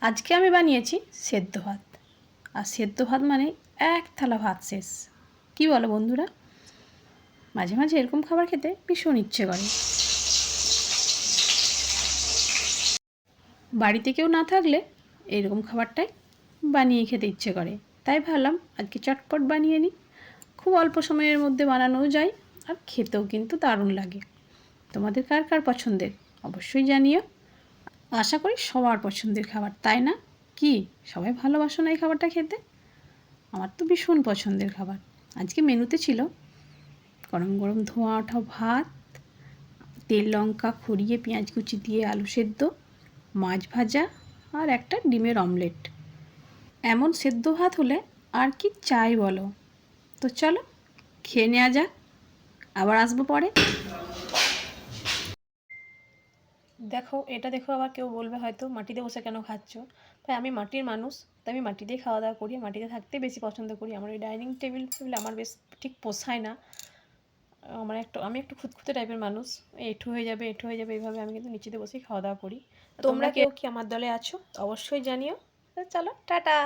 আজকে আমি বানিয়েছি সেদ্ধ ভাত। আর সেদ্ধ ভাত মানে এক থালা ভাত শেষ। কি বলো বন্ধুরা? মাঝে মাঝে এরকম খাবার খেতে ভীষণ ইচ্ছে করে। বাড়িতে কেউ না থাকলে এরকম খাবারটাই বানিয়ে খেতে ইচ্ছে করে। তাই ভাবলাম আজকে চটপট বানিয়ে নিই। খুব অল্প সময়ের মধ্যে বানানোও যায় আর খেতেও কিন্তু দারুণ লাগে। তোমাদের কার কার পছন্দের অবশ্যই জানিও। আশা করি সবার পছন্দের খাবার, তাই না? কি সবাই ভালোবাসো না এই খাবারটা খেতে? আমার তো ভীষণ পছন্দের খাবার। আজকে মেনুতে ছিল গরম গরম ধোঁয়া ওঠা ভাত, তেল লঙ্কা খড়িয়ে পেঁয়াজ কুচি দিয়ে আলু সেদ্ধ, মাছ ভাজা আর একটা ডিমের অমলেট। এমন সেদ্ধ ভাত হলে আর কি চাই বলো? তো চলো খেয়ে নেওয়া যাক, আবার আসবো পরে। দেখো এটা দেখো, আবার কেউ বলবে হয়তো মাটিতে বসে কেন খাচ্ছ। তাই আমি মাটির মানুষ, তাই আমি মাটিতেই খাওয়া দাওয়া করি, মাটিতে থাকতে বেশি পছন্দ করি। আমার ওই ডাইনিং টেবিল আমার বেশ ঠিক পোষায় না। আমি একটু খুঁতখুঁতে টাইপের মানুষ। এঁঠো হয়ে যাবে এঁঠো হয়ে যাবে এইভাবে আমি কিন্তু নিচেতে বসেই খাওয়া দাওয়া করি। তোমরা কেউ কি আমার দলে আছো অবশ্যই জানিও। চলো টাটা।